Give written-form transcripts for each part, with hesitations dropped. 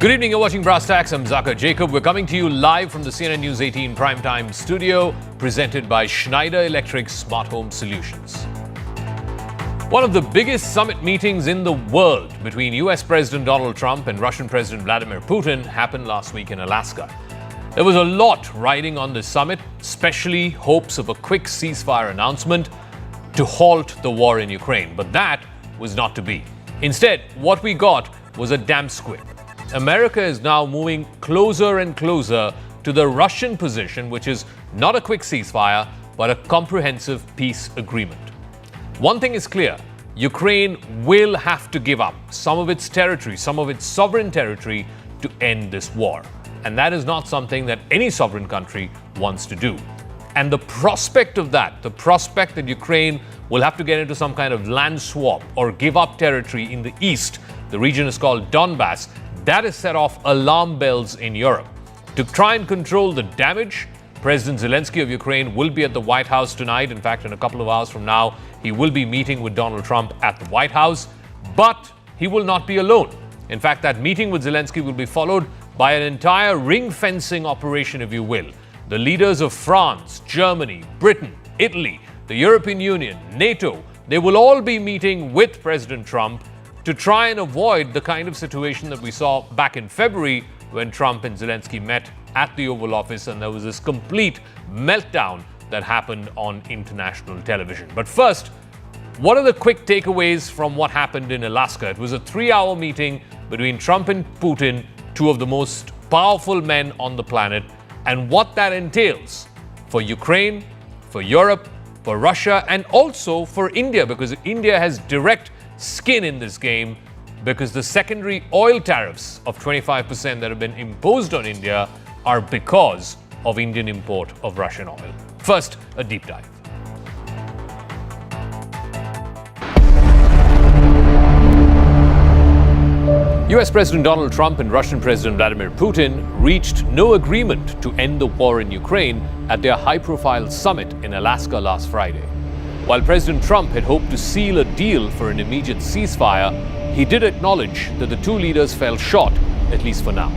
Good evening, you're watching Brass Tacks. I'm Zaka Jacob. We're coming to you live from the CNN News 18 Primetime Studio, presented by Schneider Electric Smart Home Solutions. One of the biggest summit meetings in the world between US President Donald Trump and Russian President Vladimir Putin happened last week in Alaska. There was a lot riding on this summit, especially hopes of a quick ceasefire announcement to halt the war in Ukraine. But that was not to be. Instead, what we got was a damn squib. America is now moving closer and closer to the Russian position, which is not a quick ceasefire, but a comprehensive peace agreement. One thing is clear, Ukraine will have to give up some of its territory, some of its sovereign territory to end this war. And that is not something that any sovereign country wants to do. And the prospect of that, the prospect that Ukraine will have to get into some kind of land swap or give up territory in the east, the region is called Donbass, that has set off alarm bells in Europe. To try and control the damage, President Zelensky of Ukraine will be at the White House tonight. In fact, in a couple of hours from now, he will be meeting with Donald Trump at the White House. But he will not be alone. In fact, that meeting with Zelensky will be followed by an entire ring-fencing operation, if you will. The leaders of France, Germany, Britain, Italy, the European Union, NATO, they will all be meeting with President Trump to try and avoid the kind of situation that we saw back in February when Trump and Zelensky met at the Oval Office and there was this complete meltdown that happened on international television. But first, what are the quick takeaways from what happened in Alaska? It was a 3-hour meeting between Trump and Putin, two of the most powerful men on the planet, and what that entails for Ukraine, for Europe, for Russia, and also for India, because India has direct skin in this game because the secondary oil tariffs of 25% that have been imposed on India are because of Indian import of Russian oil. First, a deep dive. US President Donald Trump and Russian President Vladimir Putin reached no agreement to end the war in Ukraine at their high-profile summit in Alaska last Friday. While President Trump had hoped to seal a deal for an immediate ceasefire, he did acknowledge that the two leaders fell short, at least for now.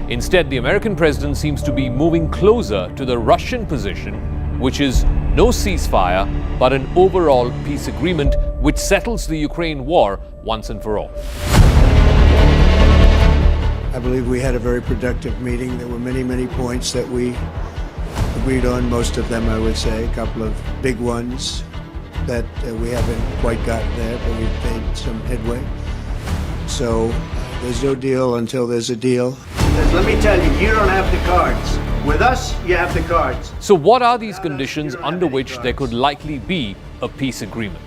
Instead, the American president seems to be moving closer to the Russian position, which is no ceasefire, but an overall peace agreement which settles the Ukraine war once and for all. I believe we had a very productive meeting. There were many points that we agreed on, most of them I would say, a couple of big ones that we haven't quite gotten there, but we've made some headway. So there's no deal until there's a deal. Let me tell you, you don't have the cards. With us, you have the cards. So what are these conditions under which there could likely be a peace agreement?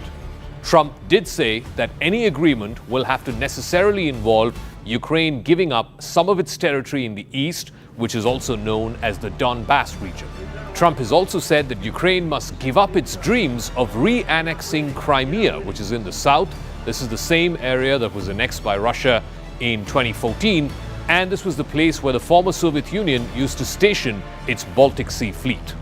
Trump did say that any agreement will have to necessarily involve Ukraine giving up some of its territory in the east, which is also known as the Donbass region. Trump has also said that Ukraine must give up its dreams of re-annexing Crimea, which is in the south. This is the same area that was annexed by Russia in 2014, and this was the place where the former Soviet Union used to station its Baltic Sea fleet.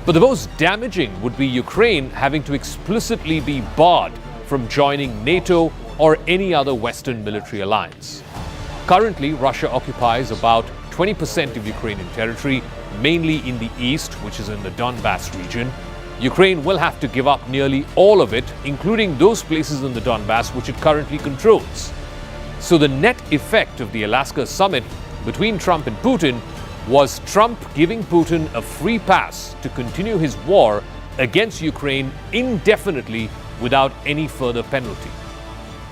But the most damaging would be Ukraine having to explicitly be barred from joining NATO or any other Western military alliance. Currently, Russia occupies about 20% of Ukrainian territory, mainly in the east, which is in the Donbass region. Ukraine will have to give up nearly all of it, including those places in the Donbass which it currently controls. So the net effect of the Alaska summit between Trump and Putin was Trump giving Putin a free pass to continue his war against Ukraine indefinitely without any further penalty.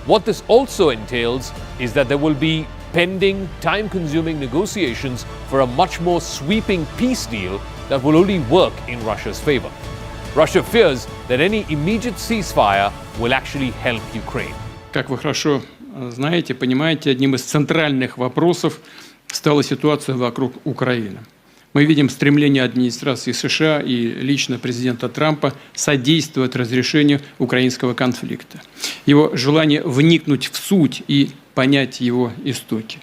What this also entails is that there will be pending, time-consuming negotiations for a much more sweeping peace deal that will only work in Russia's favor. Russia fears that any immediate ceasefire will actually help Ukraine. Как вы хорошо знаете, понимаете, одним из центральных вопросов стала ситуация вокруг Украины. Мы видим стремление администрации США и лично президента Трампа содействовать разрешению украинского конфликта. Его желание вникнуть в суть и понять его истоки.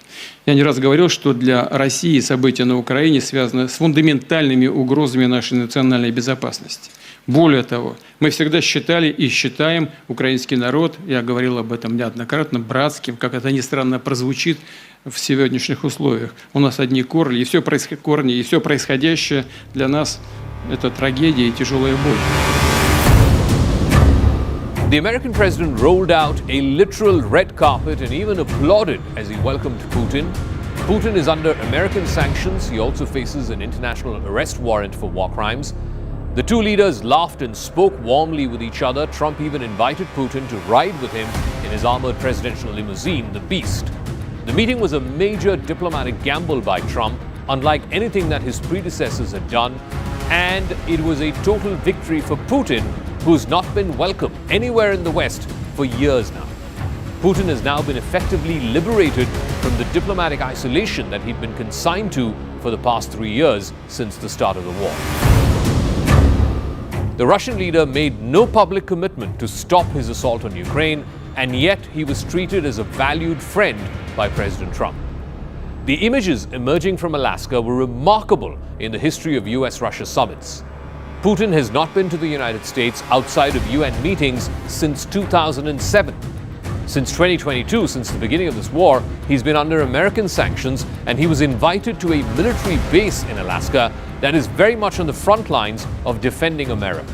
Я не раз говорил, что для России события на Украине связаны с фундаментальными угрозами нашей национальной безопасности. Более того, мы всегда считали и считаем украинский народ, я говорил об этом неоднократно, братским, как это ни странно прозвучит, в сегодняшних условиях. У нас одни корни, и все происходящее для нас – это трагедия и тяжелая боль. The American president rolled out a literal red carpet and even applauded as he welcomed Putin. Putin is under American sanctions. He also faces an international arrest warrant for war crimes. The two leaders laughed and spoke warmly with each other. Trump even invited Putin to ride with him in his armored presidential limousine, the Beast. The meeting was a major diplomatic gamble by Trump, unlike anything that his predecessors had done, and it was a total victory for Putin, who's not been welcome anywhere in the West for years now. Putin has now been effectively liberated from the diplomatic isolation that he'd been consigned to for the past 3 years since the start of the war. The Russian leader made no public commitment to stop his assault on Ukraine, and yet he was treated as a valued friend by President Trump. The images emerging from Alaska were remarkable in the history of US-Russia summits. Putin has not been to the United States outside of UN meetings since 2007. Since 2022, since the beginning of this war, he's been under American sanctions, and he was invited to a military base in Alaska that is very much on the front lines of defending America.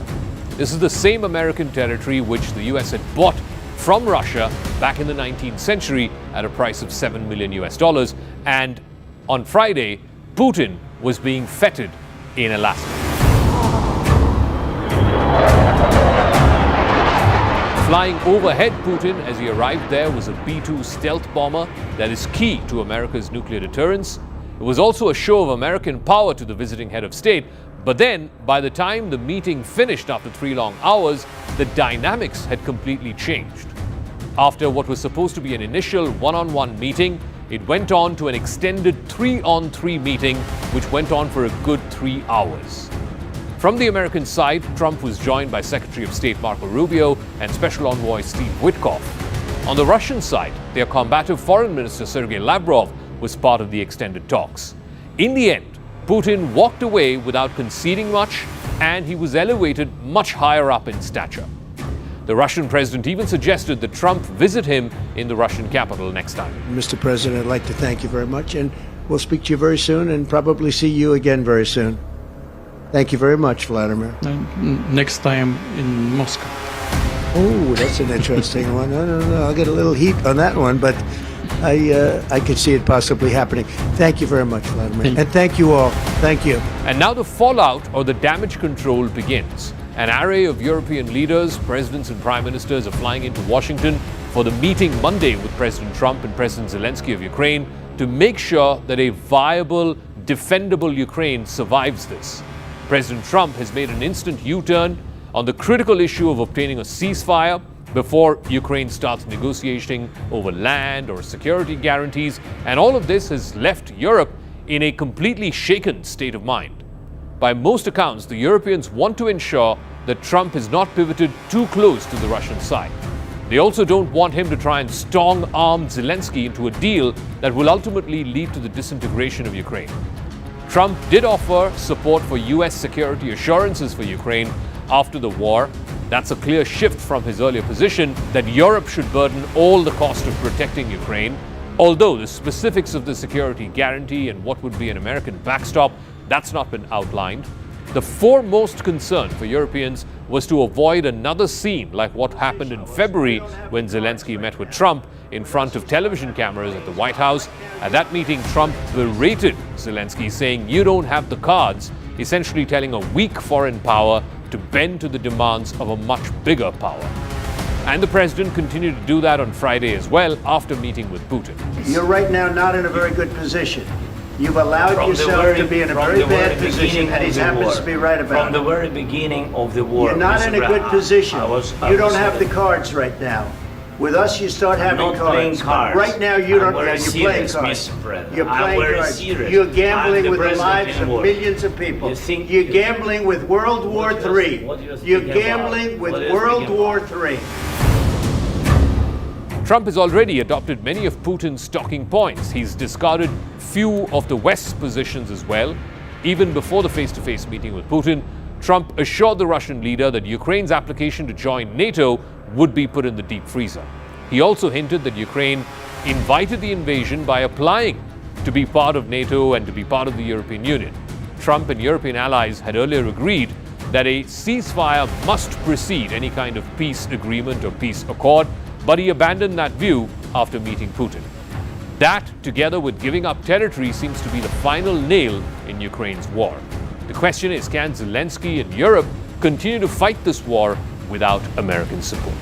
This is the same American territory which the US had bought from Russia back in the 19th century at a price of $7 million US. And on Friday, Putin was being feted in Alaska. Flying overhead Putin as he arrived there was a B-2 stealth bomber that is key to America's nuclear deterrence. It was also a show of American power to the visiting head of state. But then, by the time the meeting finished after 3 long hours, the dynamics had completely changed. After what was supposed to be an initial one-on-one meeting, it went on to an extended 3-on-3 meeting, which went on for a good 3 hours. From the American side, Trump was joined by Secretary of State Marco Rubio and Special Envoy Steve Witkoff. On the Russian side, their combative Foreign Minister Sergei Lavrov was part of the extended talks. In the end, Putin walked away without conceding much, and he was elevated much higher up in stature. The Russian president even suggested that Trump visit him in the Russian capital next time. Mr. President, I'd like to thank you very much, and we'll speak to you very soon and probably see you again very soon. Thank you very much, Vladimir. Next time in Moscow. Oh, that's an interesting one. I don't know. I'll get a little heat on that one, but I could see it possibly happening. Thank you very much, Vladimir. And thank you all. Thank you. And now the fallout or the damage control begins. An array of European leaders, presidents and prime ministers are flying into Washington for the meeting Monday with President Trump and President Zelensky of Ukraine to make sure that a viable, defendable Ukraine survives this. President Trump has made an instant U-turn on the critical issue of obtaining a ceasefire before Ukraine starts negotiating over land or security guarantees, and all of this has left Europe in a completely shaken state of mind. By most accounts, the Europeans want to ensure that Trump has not pivoted too close to the Russian side. They also don't want him to try and strong-arm Zelensky into a deal that will ultimately lead to the disintegration of Ukraine. Trump did offer support for US security assurances for Ukraine after the war. That's a clear shift from his earlier position that Europe should burden all the cost of protecting Ukraine. Although the specifics of the security guarantee and what would be an American backstop, that's not been outlined. The foremost concern for Europeans was to avoid another scene like what happened in February when Zelensky met with Trump in front of television cameras at the White House. At that meeting, Trump berated Zelensky, saying, "You don't have the cards," essentially telling a weak foreign power to bend to the demands of a much bigger power. And the president continued to do that on Friday as well after meeting with Putin. You're right now not in a very good position. You've allowed yourself to be in a very bad position, and he happens to be right about it. From the very beginning of the war, You're not in a good position. You don't have the cards right now. With us, you start having not playing cards. cards. Right now, you don't. You're You're playing cards. You're playing cards. Serious. You're gambling I'm with the lives of war. millions of people. You're gambling with World War III. You're gambling with World War III. Trump has already adopted many of Putin's talking points. He's discarded few of the West's positions as well. Even before the face-to-face meeting with Putin, Trump assured the Russian leader that Ukraine's application to join NATO would be put in the deep freezer. He also hinted that Ukraine invited the invasion by applying to be part of NATO and to be part of the European Union. Trump and European allies had earlier agreed that a ceasefire must precede any kind of peace agreement or peace accord, but he abandoned that view after meeting Putin. That, together with giving up territory, seems to be the final nail in Ukraine's war. The question is, can Zelensky and Europe continue to fight this war without American support?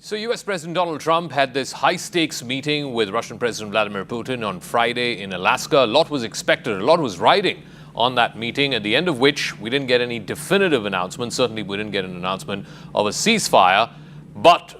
So US President Donald Trump had this high-stakes meeting with Russian President Vladimir Putin on Friday in Alaska. A lot was expected, a lot was riding on that meeting, at the end of which we didn't get any definitive announcement. Certainly we didn't get an announcement of a ceasefire, but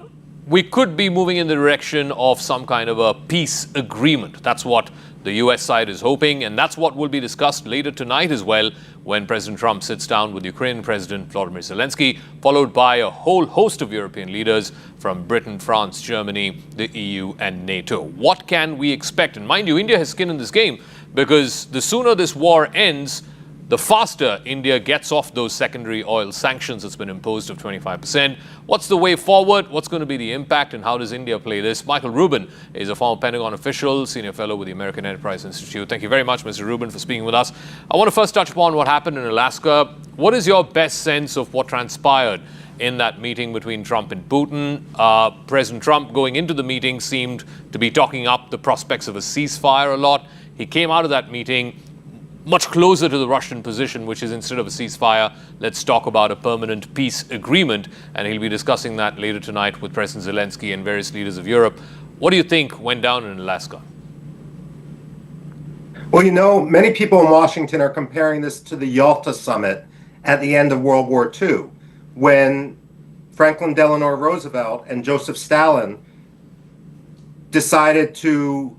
we could be moving in the direction of some kind of a peace agreement. That's what the US side is hoping, and that's what will be discussed later tonight as well when President Trump sits down with Ukrainian President Volodymyr Zelensky, followed by a whole host of European leaders from Britain, France, Germany, the EU, and NATO. What can we expect? And mind you, India has skin in this game, because the sooner this war ends, the faster India gets off those secondary oil sanctions that's been imposed of 25%. What's the way forward? What's going to be the impact, and how does India play this? Michael Rubin is a former Pentagon official, senior fellow with the American Enterprise Institute. Thank you very much, Mr. Rubin, for speaking with us. I want to first touch upon what happened in Alaska. What is your best sense of what transpired in that meeting between Trump and Putin? President Trump, going into the meeting, seemed to be talking up the prospects of a ceasefire a lot. He came out of that meeting much closer to the Russian position, which is, instead of a ceasefire, let's talk about a permanent peace agreement. And he'll be discussing that later tonight with President Zelensky and various leaders of Europe. What do you think went down in Alaska? Well, you know, many people in Washington are comparing this to the Yalta summit at the end of World War II, when Franklin Delano Roosevelt and Joseph Stalin decided to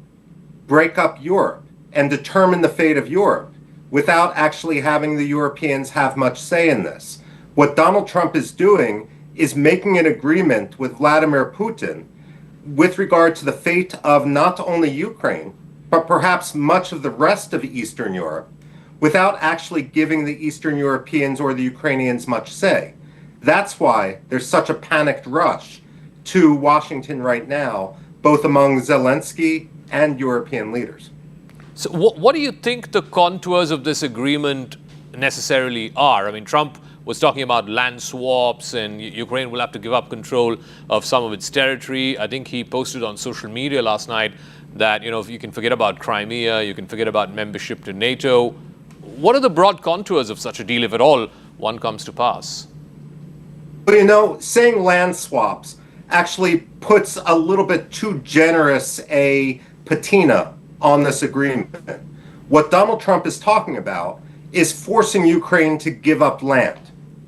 break up Europe and determine the fate of Europe without actually having the Europeans have much say in this. What Donald Trump is doing is making an agreement with Vladimir Putin with regard to the fate of not only Ukraine, but perhaps much of the rest of Eastern Europe, without actually giving the Eastern Europeans or the Ukrainians much say. That's why there's such a panicked rush to Washington right now, both among Zelensky and European leaders. So what do you think the contours of this agreement necessarily are? I mean, Trump was talking about land swaps, and Ukraine will have to give up control of some of its territory. I think he posted on social media last night that, if you can forget about Crimea, you can forget about membership to NATO. What are the broad contours of such a deal, if at all one comes to pass? But saying land swaps actually puts a little bit too generous a patina on this agreement. What Donald Trump is talking about is forcing Ukraine to give up land.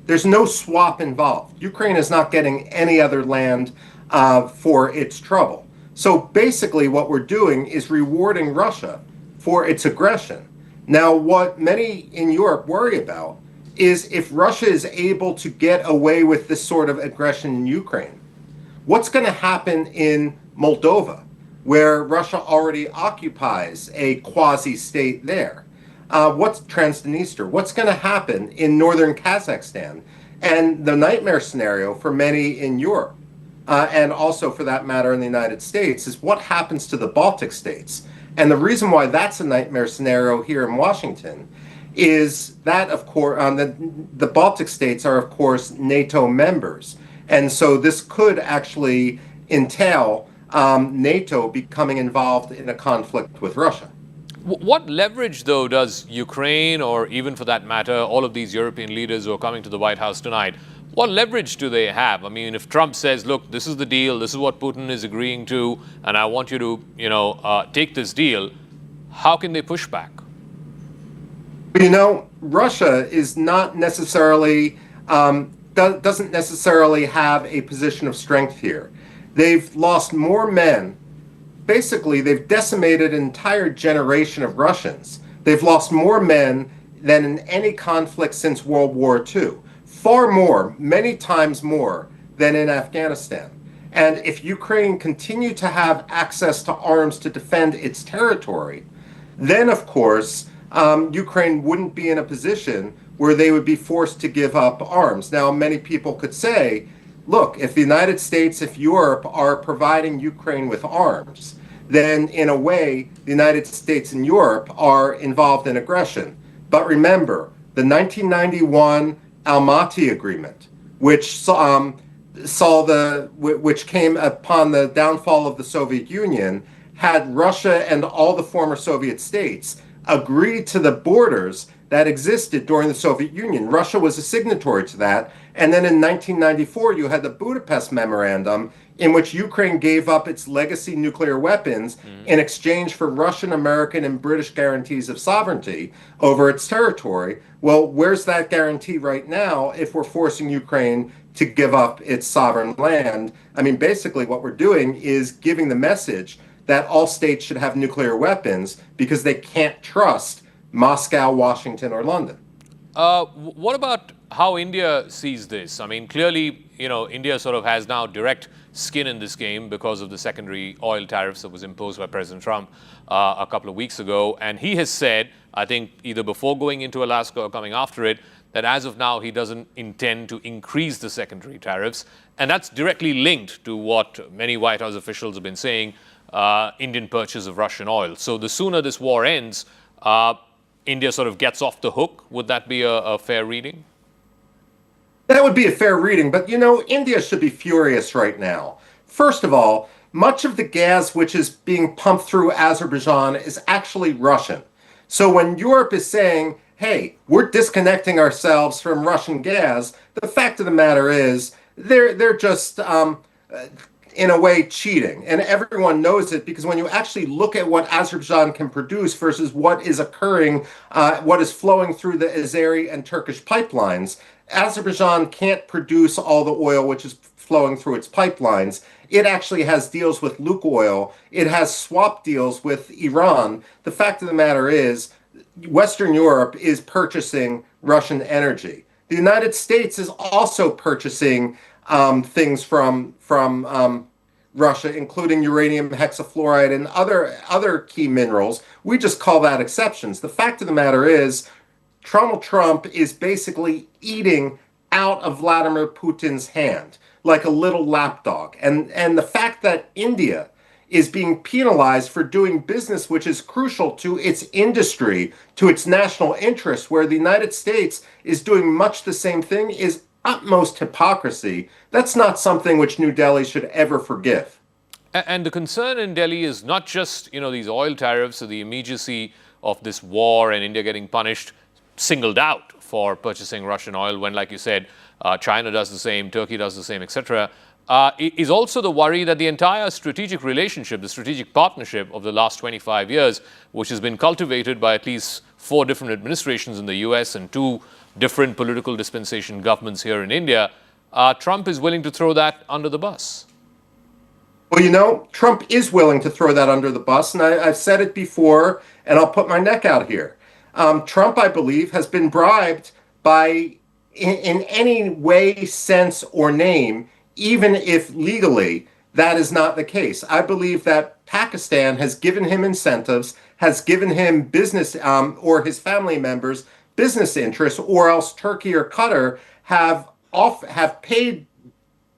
There's no swap involved. Ukraine is not getting any other land for its trouble. So basically what we're doing is rewarding Russia for its aggression. Now, what many in Europe worry about is, if Russia is able to get away with this sort of aggression in Ukraine, what's going to happen in Moldova, where Russia already occupies a quasi-state there? What's Transnistria? What's going to happen in northern Kazakhstan? And the nightmare scenario for many in Europe, and also for that matter in the United States, is what happens to the Baltic states. And the reason why that's a nightmare scenario here in Washington is that, of course, the Baltic states are, of course, NATO members. And so this could actually entail NATO becoming involved in a conflict with Russia. What leverage, though, does Ukraine, or even for that matter, all of these European leaders who are coming to the White House tonight, what leverage do they have? I mean, if Trump says, look, this is the deal, this is what Putin is agreeing to, and I want you to, take this deal, how can they push back? Russia is not necessarily, doesn't necessarily have a position of strength here. They've lost more men. Basically, they've decimated an entire generation of Russians. They've lost more men than in any conflict since World War II. Far more, many times more, than in Afghanistan. And if Ukraine continued to have access to arms to defend its territory, then, of course, Ukraine wouldn't be in a position where they would be forced to give up arms. Now, many people could say, look, if the United States, if Europe are providing Ukraine with arms, then in a way, the United States and Europe are involved in aggression. But remember, the 1991 Almaty Agreement, which which came upon the downfall of the Soviet Union, had Russia and all the former Soviet states agree to the borders that existed during the Soviet Union. Russia was a signatory to that. And then in 1994, you had the Budapest Memorandum, in which Ukraine gave up its legacy nuclear weapons in exchange for Russian, American, and British guarantees of sovereignty over its territory. Well, where's that guarantee right now if we're forcing Ukraine to give up its sovereign land? I mean, basically what we're doing is giving the message that all states should have nuclear weapons because they can't trust Moscow, Washington, or London. What about how India sees this? I mean, clearly, India sort of has now direct skin in this game because of the secondary oil tariffs that was imposed by President Trump a couple of weeks ago. And he has said, I think either before going into Alaska or coming after it, that as of now, he doesn't intend to increase the secondary tariffs. And that's directly linked to what many White House officials have been saying, Indian purchase of Russian oil. So the sooner this war ends, India sort of gets off the hook. Would that be a fair reading? That would be a fair reading, but India should be furious right now. First of all, much of the gas which is being pumped through Azerbaijan is actually Russian. So when Europe is saying, hey, we're disconnecting ourselves from Russian gas, the fact of the matter is they're just in a way cheating, and everyone knows it, because when you actually look at what Azerbaijan can produce versus what is occurring, what is flowing through the Azeri and Turkish pipelines, Azerbaijan can't produce all the oil which is flowing through its pipelines. It actually has deals with Lukoil. It has swap deals with Iran. The fact of the matter is, Western Europe is purchasing Russian energy. The United States is also purchasing things from Russia, including uranium hexafluoride and other key minerals. We just call that exceptions. The fact of the matter is, Donald Trump is basically eating out of Vladimir Putin's hand like a little lapdog. And the fact that India is being penalized for doing business which is crucial to its industry, to its national interests, where the United States is doing much the same thing, is utmost hypocrisy. That's not something which New Delhi should ever forgive. And the concern in Delhi is not just, these oil tariffs or the immediacy of this war and India getting punished, singled out for purchasing Russian oil when, like you said, China does the same, Turkey does the same, etc. Is also the worry that the entire strategic relationship, the strategic partnership of the last 25 years, which has been cultivated by at least 4 different administrations in the US and 2 different political dispensation governments here in India, Trump is willing to throw that under the bus. Well, Trump is willing to throw that under the bus, and I've said it before, and I'll put my neck out here. Trump, I believe, has been bribed by, in any way, sense, or name, even if legally that is not the case. I believe that Pakistan has given him incentives, has given him business, or his family members business interests, or else Turkey or Qatar have paid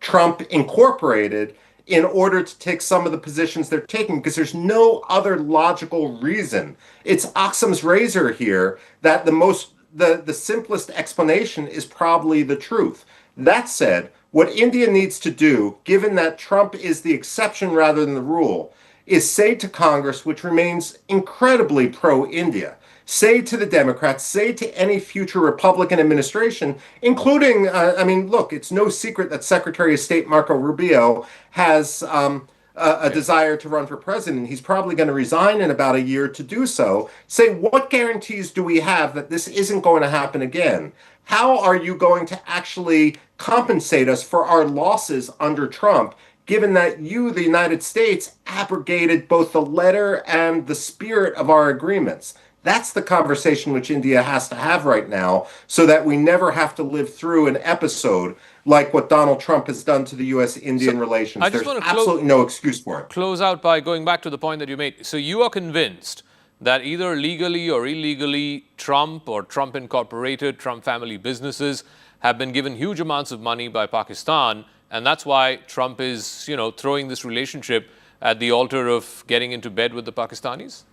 Trump Incorporated in order to take some of the positions they're taking, because there's no other logical reason. It's Occam's razor here that the simplest explanation is probably the truth. That said, what India needs to do, given that Trump is the exception rather than the rule, is say to Congress, which remains incredibly pro-India, say to the Democrats, say to any future Republican administration, including, look, it's no secret that Secretary of State Marco Rubio has a desire to run for president. He's probably going to resign in about a year to do so. Say, what guarantees do we have that this isn't going to happen again? How are you going to actually compensate us for our losses under Trump, given that you, the United States, abrogated both the letter and the spirit of our agreements? That's the conversation which India has to have right now, so that we never have to live through an episode like what Donald Trump has done to the U.S.-Indian relations. There's absolutely no excuse for it. Close out by going back to the point that you made. So you are convinced that either legally or illegally, Trump or Trump Incorporated, Trump family businesses have been given huge amounts of money by Pakistan, and that's why Trump is, throwing this relationship at the altar of getting into bed with the Pakistanis?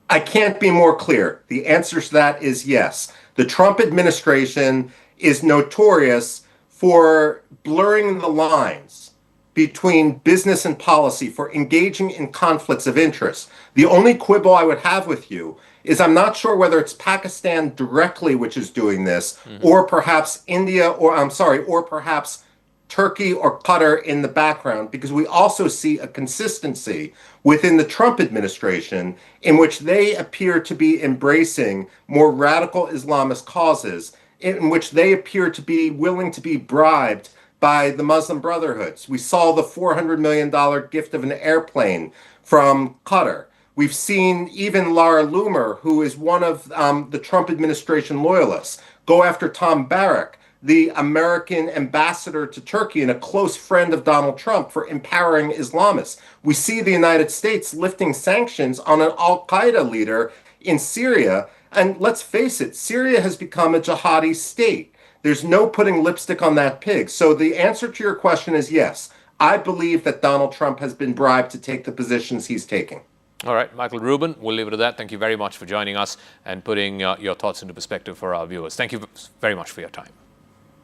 I can't be more clear. The answer to that is yes. The Trump administration is notorious for blurring the lines between business and policy, for engaging in conflicts of interest. The only quibble I would have with you is I'm not sure whether it's Pakistan directly which is doing this, or perhaps India, or perhaps Turkey or Qatar in the background, because we also see a consistency within the Trump administration in which they appear to be embracing more radical Islamist causes, in which they appear to be willing to be bribed by the Muslim Brotherhoods. We saw the $400 million gift of an airplane from Qatar. We've seen even Laura Loomer, who is one of the Trump administration loyalists, go after Tom Barrack, the American ambassador to Turkey and a close friend of Donald Trump, for empowering Islamists. We see the United States lifting sanctions on an al-Qaeda leader in Syria. And let's face it, Syria has become a jihadi state. There's no putting lipstick on that pig. So the answer to your question is yes. I believe that Donald Trump has been bribed to take the positions he's taking. All right, Michael Rubin, we'll leave it at that. Thank you very much for joining us and putting your thoughts into perspective for our viewers. Thank you very much for your time.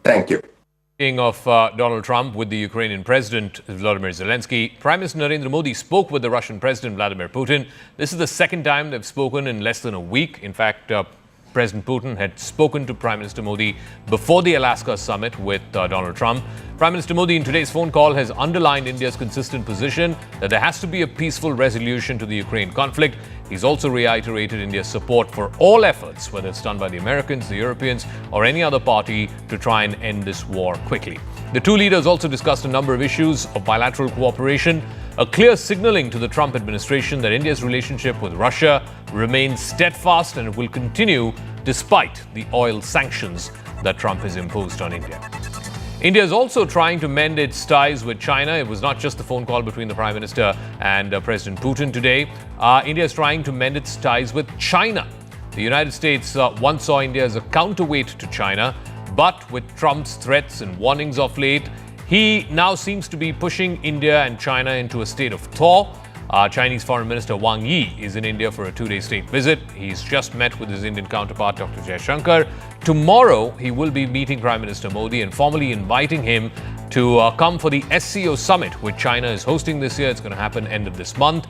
Thank you. Speaking of Donald Trump with the Ukrainian President Volodymyr Zelensky, Prime Minister Narendra Modi spoke with the Russian President Vladimir Putin. This is the second time they've spoken in less than a week. In fact, President Putin had spoken to Prime Minister Modi before the Alaska summit with Donald Trump. Prime Minister Modi in today's phone call has underlined India's consistent position that there has to be a peaceful resolution to the Ukraine conflict. He's also reiterated India's support for all efforts, whether it's done by the Americans, the Europeans, or any other party, to try and end this war quickly. The two leaders also discussed a number of issues of bilateral cooperation, a clear signaling to the Trump administration that India's relationship with Russia remains steadfast and it will continue despite the oil sanctions that Trump has imposed on India. India is also trying to mend its ties with China. It was not just the phone call between the Prime Minister and President Putin today. India is trying to mend its ties with China. The United States once saw India as a counterweight to China, but with Trump's threats and warnings of late, he now seems to be pushing India and China into a state of thaw. Chinese Foreign Minister Wang Yi is in India for a two-day state visit. He's just met with his Indian counterpart, Dr. Jaishankar. Tomorrow, he will be meeting Prime Minister Modi and formally inviting him to come for the SCO summit, which China is hosting this year. It's going to happen end of this month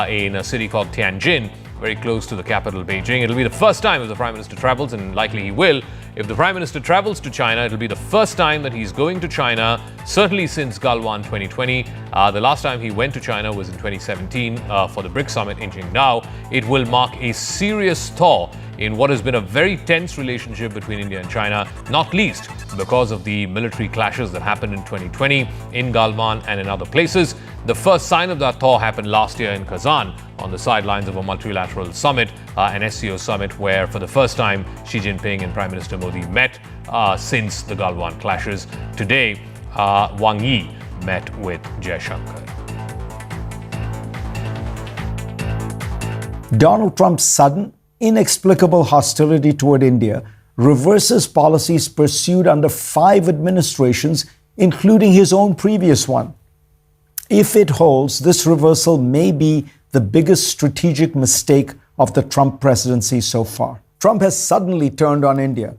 in a city called Tianjin, very close to the capital, Beijing. It'll be the first time if the Prime Minister travels, and likely he will. If the Prime Minister travels to China, it'll be the first time that he's going to China, certainly since Galwan 2020. The last time he went to China was in 2017 for the BRICS summit in Qingdao. It will mark a serious thaw in what has been a very tense relationship between India and China, not least because of the military clashes that happened in 2020 in Galwan and in other places. The first sign of that thaw happened last year in Kazan on the sidelines of a multilateral summit, an SCO summit, where for the first time Xi Jinping and Prime Minister Modi met since the Galwan clashes. Today, Wang Yi met with Jaishankar. Donald Trump's sudden, inexplicable hostility toward India reverses policies pursued under 5 administrations, including his own previous one. If it holds, this reversal may be the biggest strategic mistake of the Trump presidency so far. Trump has suddenly turned on India,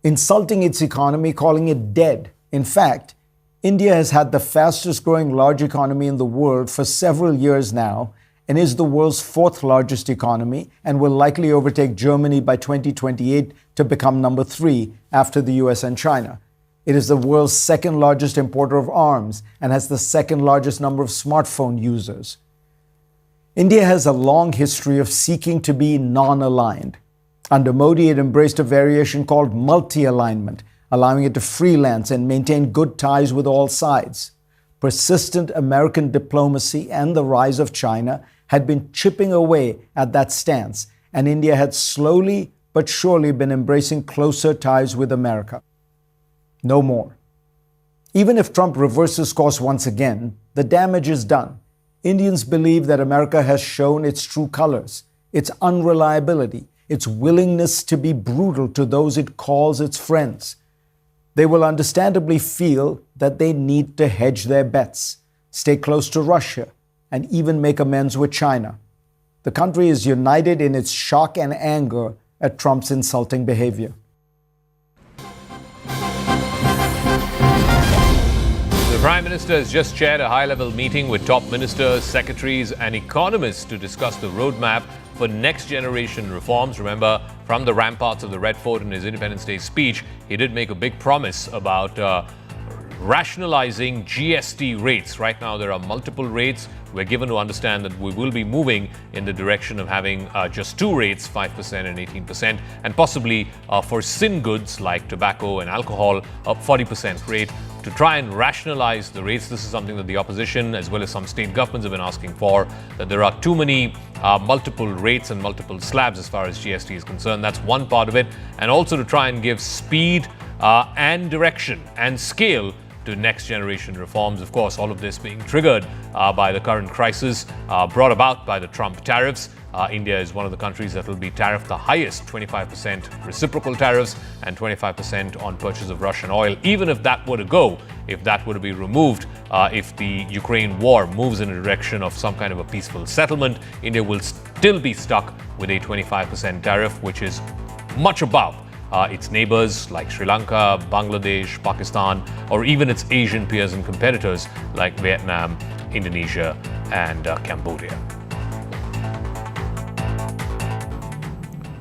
insulting its economy, calling it dead. In fact, India has had the fastest growing large economy in the world for several years now, and is the world's 4th largest economy and will likely overtake Germany by 2028 to become number 3 after the US and China. It is the world's 2nd largest importer of arms and has the 2nd largest number of smartphone users. India has a long history of seeking to be non-aligned. Under Modi, it embraced a variation called multi-alignment, allowing it to freelance and maintain good ties with all sides. Persistent American diplomacy and the rise of China had been chipping away at that stance, and India had slowly but surely been embracing closer ties with America. No more. Even if Trump reverses course once again, the damage is done. Indians believe that America has shown its true colors. its unreliability, its willingness to be brutal to those it calls its friends. They will understandably feel that they need to hedge their bets, stay close to Russia, and even make amends with China. The country is united in its shock and anger at Trump's insulting behavior. The Prime Minister has just chaired a high-level meeting with top ministers, secretaries and economists to discuss the roadmap for next-generation reforms. Remember, from the ramparts of the Red Fort in his Independence Day speech, he did make a big promise about rationalizing GST rates. Right now, there are multiple rates. We're given to understand that we will be moving in the direction of having just two rates, 5% and 18%, and possibly for sin goods like tobacco and alcohol, a 40% rate to try and rationalize the rates. This is something that the opposition as well as some state governments have been asking for, that there are too many multiple rates and multiple slabs as far as GST is concerned. That's one part of it. And also to try and give speed and direction and scale to next generation reforms. Of course, all of this being triggered by the current crisis brought about by the Trump tariffs. India is one of the countries that will be tariffed the highest, 25% reciprocal tariffs and 25% on purchase of Russian oil. Even if that were to go, if that were to be removed, if the Ukraine war moves in a direction of some kind of a peaceful settlement, India will still be stuck with a 25% tariff, which is much above its neighbors like Sri Lanka, Bangladesh, Pakistan, or even its Asian peers and competitors like Vietnam, Indonesia, and Cambodia.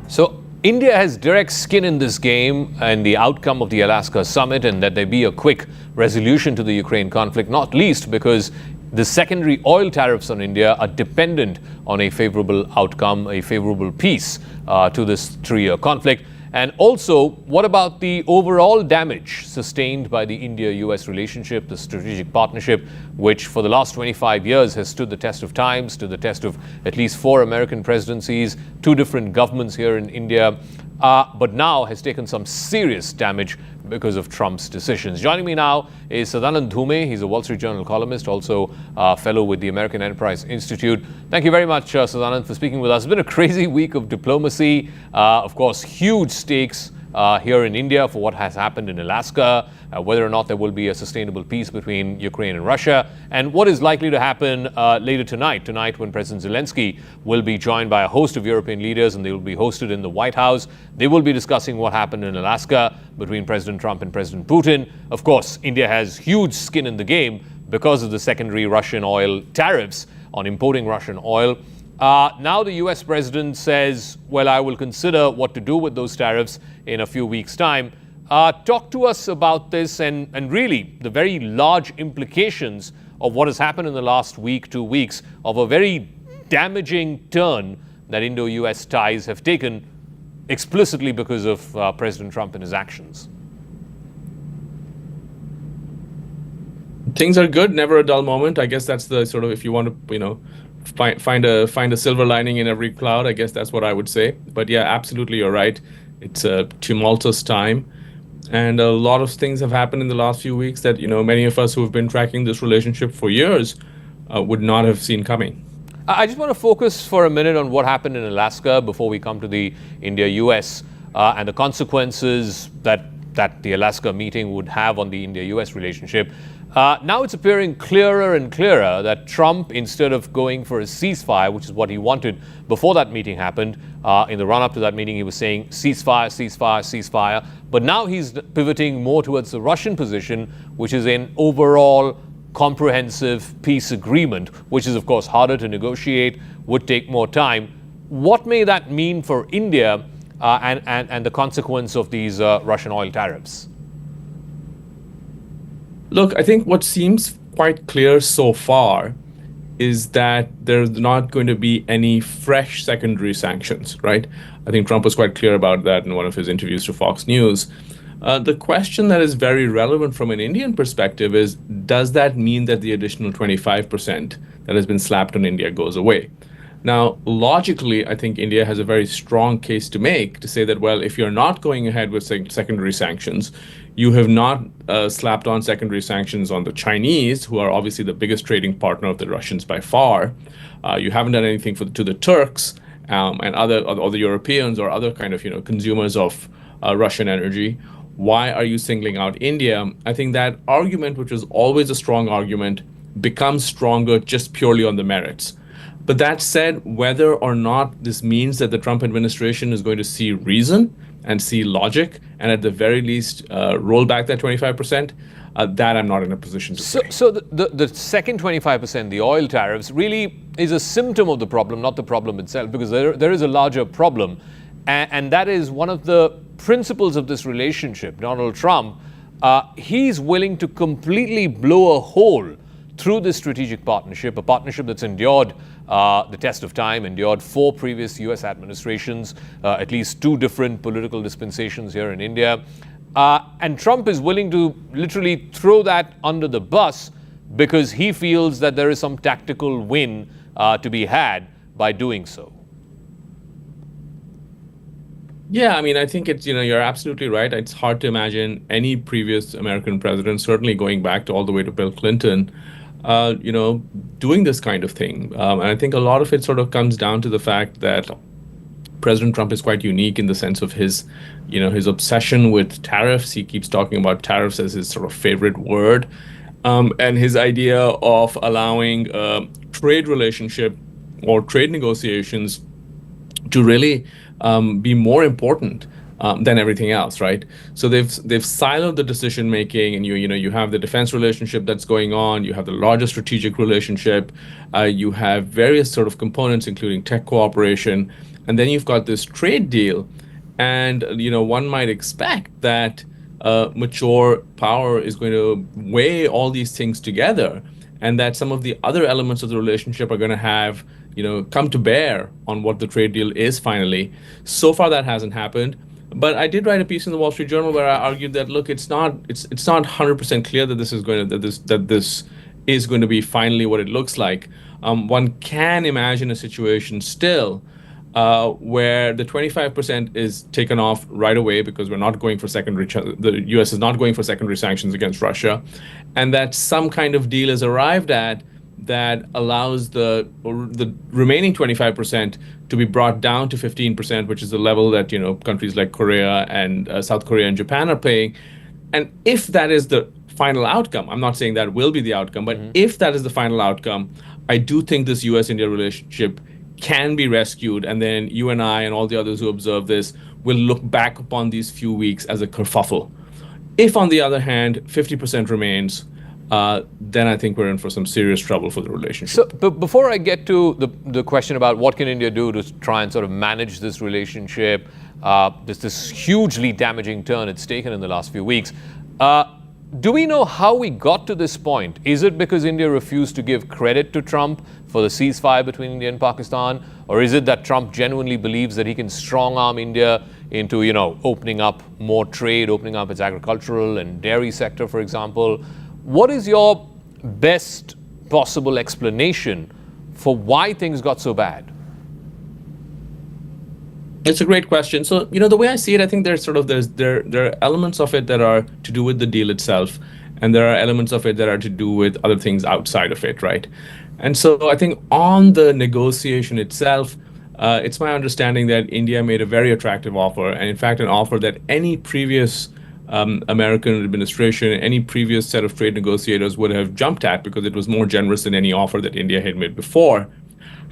So India has direct skin in this game and the outcome of the Alaska summit, and that there be a quick resolution to the Ukraine conflict, not least because the secondary oil tariffs on India are dependent on a favorable outcome, a favorable peace to this 3-year conflict. And also, what about the overall damage sustained by the India-US relationship, the strategic partnership, which for the last 25 years has stood the test of time, stood the test of at least 4 American presidencies, 2 different governments here in India, but now has taken some serious damage because of Trump's decisions. Joining me now is Sadanand Dhume. He's a Wall Street Journal columnist, also a fellow with the American Enterprise Institute. Thank you very much, Sadanand, for speaking with us. It's been a crazy week of diplomacy. Of course, huge stakes here in India for what has happened in Alaska, whether or not there will be a sustainable peace between Ukraine and Russia, and what is likely to happen later tonight when President Zelensky will be joined by a host of European leaders, and they will be hosted in the White House. They will be discussing what happened in Alaska between President Trump and President Putin. Of course, India has huge skin in the game because of the secondary Russian oil tariffs on importing Russian oil. Now the US president says, well, I will consider what to do with those tariffs in a few weeks' time. Talk to us about this and really the very large implications of what has happened in the last week, 2 weeks, of a very damaging turn that Indo-US ties have taken explicitly because of President Trump and his actions. Things are good, never a dull moment. I guess that's the sort of, if you want to, find a silver lining in every cloud, I guess that's what I would say. But yeah, absolutely, you're right. It's a tumultuous time, and a lot of things have happened in the last few weeks that many of us who have been tracking this relationship for years would not have seen coming. I just want to focus for a minute on what happened in Alaska before we come to the India-US and the consequences that the Alaska meeting would have on the India-US relationship. Now it's appearing clearer and clearer that Trump, instead of going for a ceasefire, which is what he wanted before that meeting happened, in the run-up to that meeting, he was saying ceasefire, ceasefire, ceasefire. But now he's pivoting more towards the Russian position, which is an overall comprehensive peace agreement, which is, of course, harder to negotiate, would take more time. What may that mean for India and the consequence of these Russian oil tariffs? Look, I think what seems quite clear so far is that there's not going to be any fresh secondary sanctions, right? I think Trump was quite clear about that in one of his interviews to Fox News. The question that is very relevant from an Indian perspective is, does that mean that the additional 25% that has been slapped on India goes away? Now, logically, I think India has a very strong case to make to say that, well, if you're not going ahead with secondary sanctions, you have not slapped on secondary sanctions on the Chinese, who are obviously the biggest trading partner of the Russians by far. You haven't done anything to the Turks, and other the Europeans or other kind of consumers of Russian energy. Why are you singling out India? I think that argument, which was always a strong argument, becomes stronger just purely on the merits. But that said, whether or not this means that the Trump administration is going to see reason and see logic, and at the very least roll back that 25%, that I'm not in a position to say. So the second 25%, the oil tariffs, really is a symptom of the problem, not the problem itself, because there is a larger problem. And that is one of the principles of this relationship. Donald Trump, he's willing to completely blow a hole through this strategic partnership, a partnership that's endured the test of time, endured 4 previous US administrations, at least 2 different political dispensations here in India. And Trump is willing to literally throw that under the bus because he feels that there is some tactical win to be had by doing so. Yeah, I mean, I think it's, you're absolutely right. It's hard to imagine any previous American president, certainly going back to all the way to Bill Clinton, doing this kind of thing. And I think a lot of it sort of comes down to the fact that President Trump is quite unique in the sense of his obsession with tariffs. He keeps talking about tariffs as his sort of favorite word. And his idea of allowing trade relationship or trade negotiations to really be more important than everything else, right? So they've siloed the decision making, and you have the defense relationship that's going on. You have the larger strategic relationship. You have various sort of components, including tech cooperation, and then you've got this trade deal. And one might expect that mature power is going to weigh all these things together, and that some of the other elements of the relationship are going to have come to bear on what the trade deal is finally. So far, that hasn't happened. But I did write a piece in the Wall Street Journal where I argued that, look, it's not 100% clear that this is going to be finally what it looks like. One can imagine a situation still where the 25% is taken off right away because we're not going for the U.S. is not going for secondary sanctions against Russia, and that some kind of deal is arrived at that allows the remaining 25% to be brought down to 15%, which is the level that countries like Korea and South Korea and Japan are paying. And if that is the final outcome, I'm not saying that will be the outcome, but if that is the final outcome, I do think this U.S.-India relationship can be rescued, and then you and I and all the others who observe this will look back upon these few weeks as a kerfuffle. If, on the other hand, 50% remains, then I think we're in for some serious trouble for the relationship. So, but before I get to the question about what can India do to try and sort of manage this relationship, this hugely damaging turn it's taken in the last few weeks, do we know how we got to this point? Is it because India refused to give credit to Trump for the ceasefire between India and Pakistan? Or is it that Trump genuinely believes that he can strong-arm India into, opening up more trade, opening up its agricultural and dairy sector, for example? What is your best possible explanation for why things got so bad? It's a great question. So, the way I see it, I think there are elements of it that are to do with the deal itself, and there are elements of it that are to do with other things outside of it, right? And so I think on the negotiation itself, it's my understanding that India made a very attractive offer, and in fact, an offer that any previous American administration, any previous set of trade negotiators would have jumped at because it was more generous than any offer that India had made before.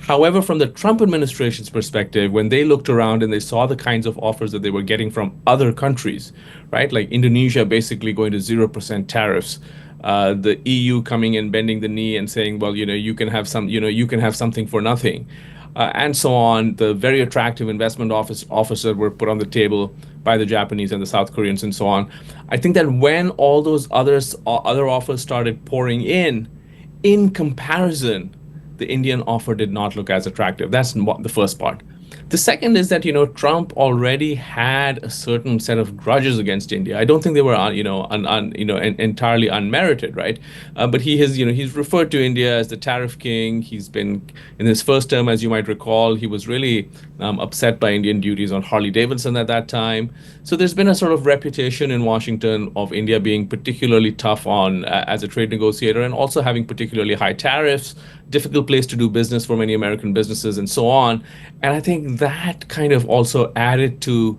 However, from the Trump administration's perspective, when they looked around and they saw the kinds of offers that they were getting from other countries, right, like Indonesia basically going to 0% tariffs, the EU coming in, bending the knee and saying, well, you can have something for nothing, and so on. The very attractive investment offers that were put on the table by the Japanese and the South Koreans and so on. I think that when all those other offers started pouring in comparison, the Indian offer did not look as attractive. That's the first part. The second is that, Trump already had a certain set of grudges against India. I don't think they were, entirely unmerited, right? But he's referred to India as the tariff king. He's been, in his first term, as you might recall, he was really upset by Indian duties on Harley Davidson at that time. So there's been a sort of reputation in Washington of India being particularly tough as a trade negotiator, and also having particularly high tariffs, difficult place to do business for many American businesses, and so on. And I think think that kind of also added to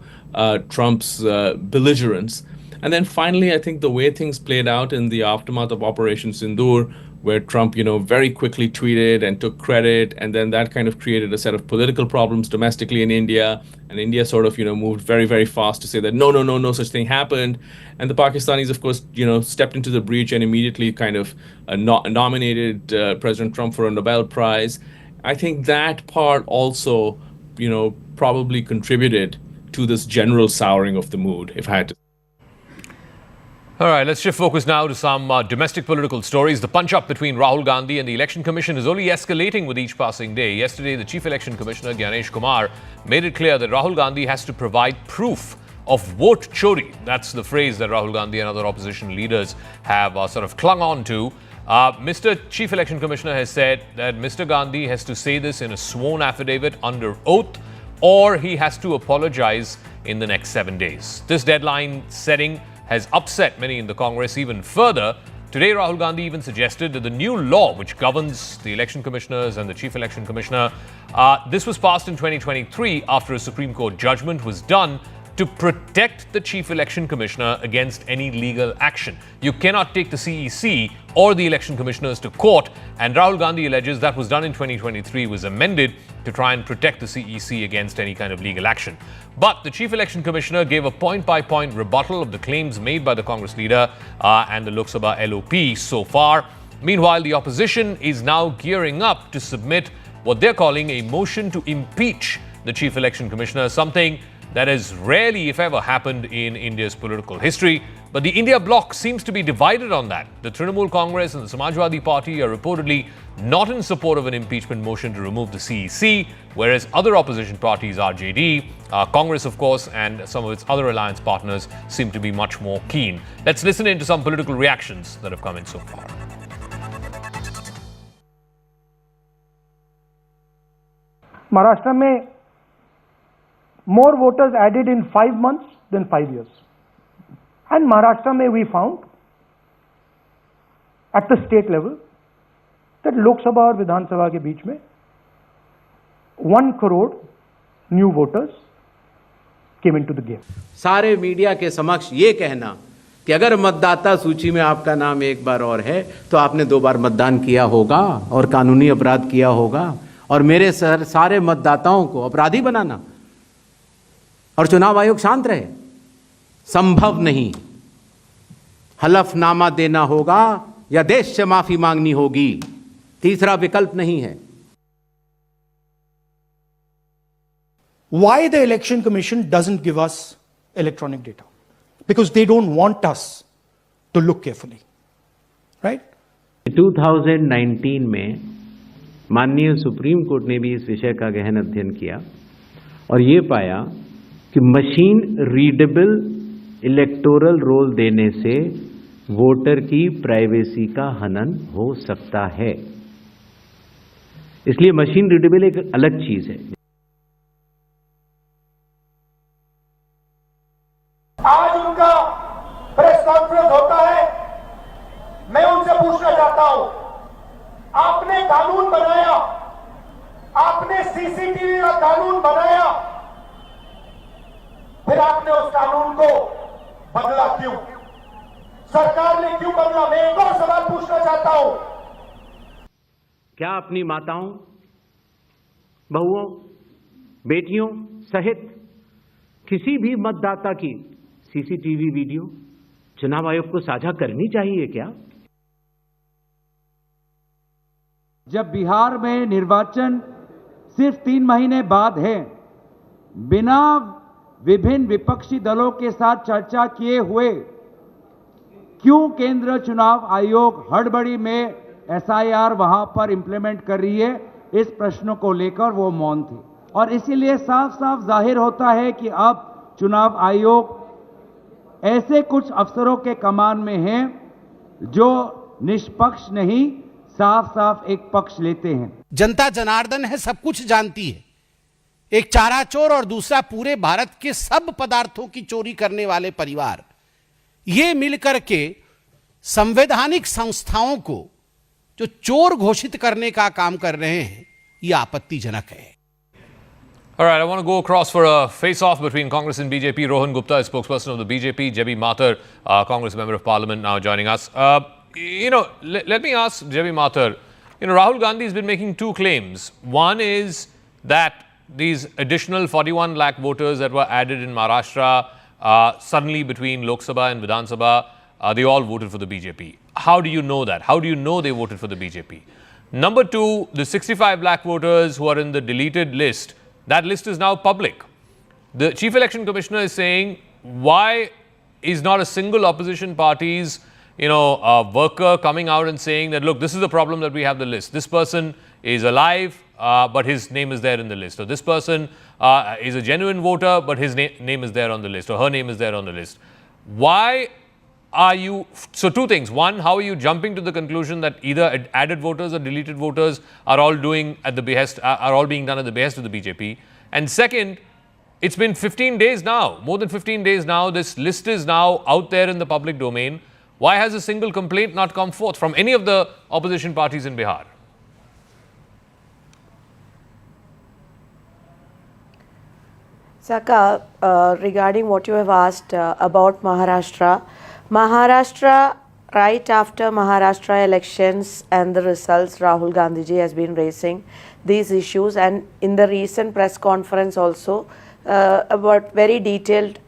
Trump's belligerence. And then finally, I think the way things played out in the aftermath of Operation Sindoor, where Trump, very quickly tweeted and took credit, and then that kind of created a set of political problems domestically in India, and India sort of, moved very, very fast to say that no such thing happened, and the Pakistanis, of course, stepped into the breach and immediately kind of nominated President Trump for a Nobel Prize. I think that part also, probably contributed to this general souring of the mood, if I had to. All right, let's shift focus now to some domestic political stories. The punch-up between Rahul Gandhi and the Election Commission is only escalating with each passing day. Yesterday, the Chief Election Commissioner, Gyanesh Kumar, made it clear that Rahul Gandhi has to provide proof of vote chori. That's the phrase that Rahul Gandhi and other opposition leaders have sort of clung on to. Mr. Chief Election Commissioner has said that Mr. Gandhi has to say this in a sworn affidavit under oath, or he has to apologize in the next 7 days. This deadline setting has upset many in the Congress even further. Today, Rahul Gandhi even suggested that the new law which governs the election commissioners and the chief election commissioner, this was passed in 2023 after a Supreme Court judgment was done to protect the chief election commissioner against any legal action. You cannot take the CEC or the election commissioners to court, and Rahul Gandhi alleges that was done in 2023 was amended to try and protect the CEC against any kind of legal action. But the chief election commissioner gave a point-by-point rebuttal of the claims made by the Congress leader and the Lok Sabha LOP so far. Meanwhile, the opposition is now gearing up to submit what they're calling a motion to impeach the chief election commissioner, something that has rarely, if ever, happened in India's political history. But the India bloc seems to be divided on that. The Trinamool Congress and the Samajwadi Party are reportedly not in support of an impeachment motion to remove the CEC, whereas other opposition parties, RJD, Congress, of course, and some of its other alliance partners seem to be much more keen. Let's listen in to some political reactions that have come in so far. Maharashtra में more voters added in 5 months than 5 years. And Maharashtra mein we found at the state level that Lok Sabha और Vidhan Sabha के बीच में 1 crore new voters came into the game. सारे media के समक्ष ये कहना कि अगर मतदाता सूची में आपका नाम एक बार और है तो आपने 2 बार मतदान किया होगा और कानूनी अपराध किया होगा, और मेरे सारे मतदाताओं को अपराधी बनाना और चुनाव आयोग शांत रहे, संभव नहीं। हलफनामा देना होगा या देश से माफी मांगनी होगी, तीसरा विकल्प नहीं है। Why the Election Commission doesn't give us electronic data? Because they don't want us to look carefully, right? 2019 में माननीय सुप्रीम कोर्ट ने भी इस विषय का गहन अध्ययन किया और ये पाया कि मशीन रीडेबल इलेक्टोरल रोल देने से वोटर की प्राइवेसी का हनन हो सकता है। इसलिए मशीन रीडेबल एक अलग चीज है। आज उनका प्रेस कॉन्फ्रेंस होता है, मैं उनसे पूछना चाहता हूं, आपने कानून बनाया, आपने सीसीटीवी का कानून बनाया, फिर आपने उस कानून को बदला क्यों? सरकार ने क्यों बदला? मैं एक और सवाल पूछना चाहता हूं। क्या अपनी माताओं, बहुओं, बेटियों सहित किसी भी मतदाता की सीसीटीवी वीडियो चुनाव आयोग को साझा करनी चाहिए क्या? जब बिहार में निर्वाचन सिर्फ 3 महीने बाद है, बिना विभिन्न विपक्षी दलों के साथ चर्चा किए हुए क्यों केंद्र चुनाव आयोग हड़बड़ी में एसआईआर वहां पर इंप्लीमेंट कर रही है, इस प्रश्न को लेकर वो मौन थे। और इसीलिए साफ साफ जाहिर होता है कि अब चुनाव आयोग ऐसे कुछ अफसरों के कमान में हैं जो निष्पक्ष नहीं, साफ साफ एक पक्ष लेते हैं। जनता जनार्दन है, सब कुछ जानती है। एक चारा चोर और दूसरा पूरे भारत के सब पदार्थों की चोरी करने वाले परिवार, ये मिलकर के संवैधानिक संस्थाओं को जो चोर घोषित करने का काम कर रहे हैं, ये आपत्तिजनक है। All right, I want to go across for a face-off between Congress and BJP. Rohan Gupta is spokesperson of the BJP. J.B. Mathur, Congress Member of Parliament, now joining us. Let me ask J.B. Mathur, Rahul Gandhi has been making two claims. One is that these additional 41 lakh voters that were added in Maharashtra, suddenly between Lok Sabha and Vidhan Sabha, they all voted for the BJP. How do you know that? How do you know they voted for the BJP? Number two, the 65 lakh voters who are in the deleted list, that list is now public. The Chief Election Commissioner is saying, why is not a single opposition party's worker coming out and saying that, look, this is the problem that we have the list. This person is alive, but his name is there in the list. Or this person is a genuine voter, but his name is there on the list, or her name is there on the list. Why are you, so two things. One, how are you jumping to the conclusion that either added voters or deleted voters are all being done at the behest of the BJP? And second, it's been 15 days now, more than 15 days now. This list is now out there in the public domain. Why has a single complaint not come forth from any of the opposition parties in Bihar? Saka, regarding what you have asked about Maharashtra, right after Maharashtra elections and the results, Rahul Gandhi ji has been raising these issues, and in the recent press conference also, about very detailed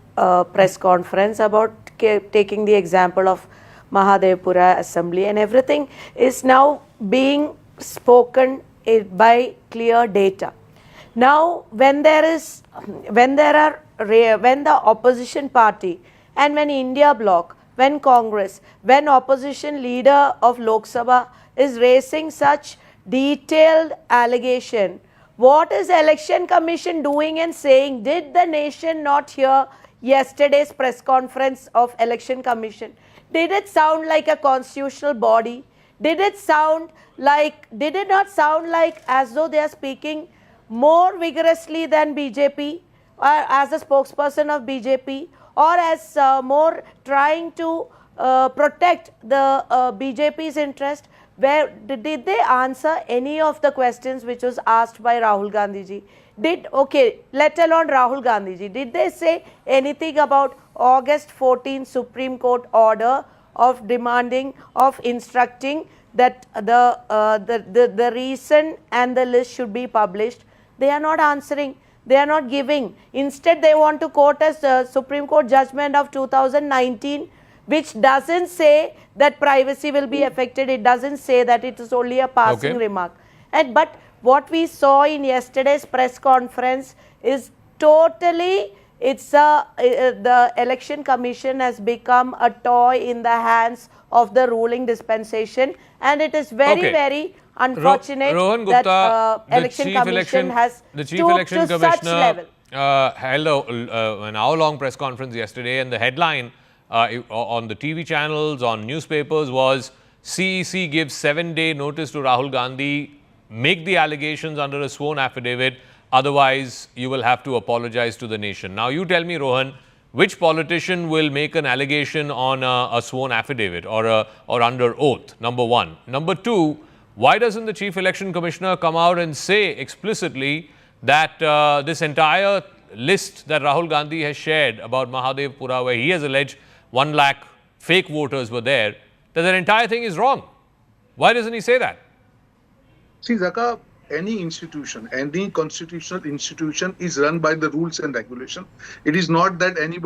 press conference about taking the example of Mahadevpura assembly, and everything is now being spoken by clear data. Now, when the opposition party and when India bloc, when Congress, when opposition leader of Lok Sabha is raising such detailed allegation, what is Election Commission doing and saying? Did the nation not hear yesterday's press conference of Election Commission? Did it sound like a constitutional body? Did it not sound like as though they are speaking more vigorously than BJP, or as a spokesperson of BJP, or as more trying to protect the BJP's interest? Where did they answer any of the questions which was asked by Rahul Gandhi ji? Let alone Rahul Gandhi ji, did they say anything about August 14 Supreme Court order of demanding, of instructing that the reason and the list should be published? They are not answering. They are not giving. Instead, they want to quote a Supreme Court judgment of 2019, which doesn't say that privacy will be affected. It doesn't say that. It is only a passing remark. But what we saw in yesterday's press conference is totally, the Election Commission has become a toy in the hands of the ruling dispensation, and it is very unfortunate Rohan Gupta, that Election Commission has the Chief stooped Election to such Commissioner level. held an hour-long press conference yesterday, and the headline on the TV channels, on newspapers was, CEC gives 7-day notice to Rahul Gandhi, make the allegations under a sworn affidavit, otherwise you will have to apologize to the nation. Now you tell me, Rohan, which politician will make an allegation on a sworn affidavit or under oath? Number one. Number two, why doesn't the Chief Election Commissioner come out and say explicitly that this entire list that Rahul Gandhi has shared about Mahadevpura, where he has alleged 1 lakh fake voters were there, that entire thing is wrong? Why doesn't he say that? See, Zaka, any institution, any constitutional institution is run by the rules and regulation. It is not that any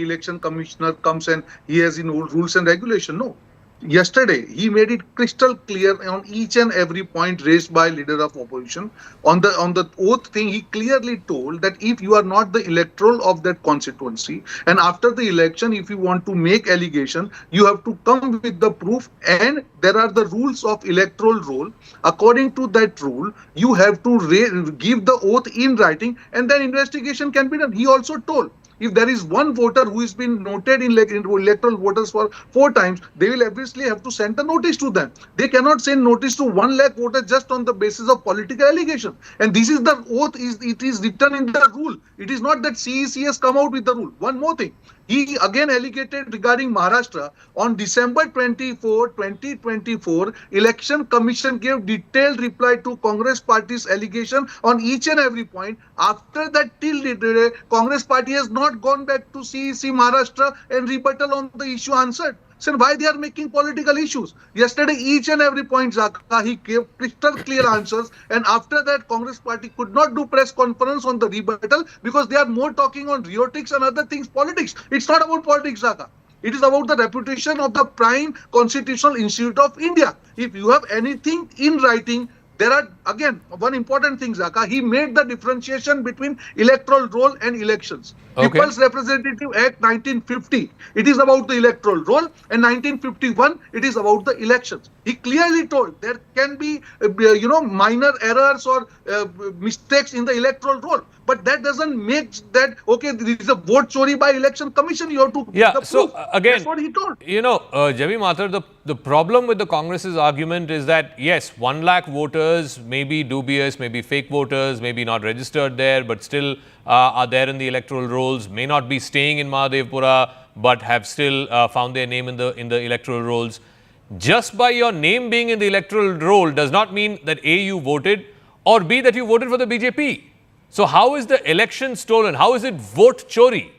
election commissioner comes and he has rules and regulation. No. Yesterday, he made it crystal clear on each and every point raised by leader of opposition. On the oath thing, he clearly told that if you are not the electoral of that constituency, and after the election, if you want to make allegation, you have to come with the proof, and there are the rules of electoral roll. According to that rule, you have to give the oath in writing, and then investigation can be done. He also told, if there is one voter who has been noted in electoral voters for 4 times, they will obviously have to send a notice to them. They cannot send notice to 1 lakh voters just on the basis of political allegation. And this is the oath, it is written in the rule. It is not that CEC has come out with the rule. One more thing, He again allocated regarding Maharashtra on December 24, 2024, Election Commission gave detailed reply to Congress party's allegation on each and every point. After that, till today, Congress party has not gone back to CEC Maharashtra and rebuttal on the issue answered. So why they are making political issues? Yesterday, each and every point, Zaka, he gave crystal clear answers. And after that, Congress party could not do press conference on the rebuttal because they are more talking on rhetorics and other things, politics. It's not about politics, Zaka. It is about the reputation of the prime constitutional institute of India. If you have anything in writing, there are, again, one important thing, Zaka. He made the differentiation between electoral roll and elections. Okay. People's Representative Act 1950, it is about the electoral roll, and 1951, it is about the elections. He clearly told there can be, minor errors or mistakes in the electoral roll. But that doesn't make that, okay, there is a vote chori by election commission, you have to Yeah, the so proof. again, That's what he told. Javi Mathur, the problem with the Congress's argument is that, yes, 1 lakh voters may be dubious, maybe fake voters, maybe not registered there, but still are there in the electoral rolls, may not be staying in Mahadevpura, but have still found their name in the electoral rolls. Just by your name being in the electoral roll does not mean that A, you voted, or B, that you voted for the BJP. So how is the election stolen? How is it vote chori?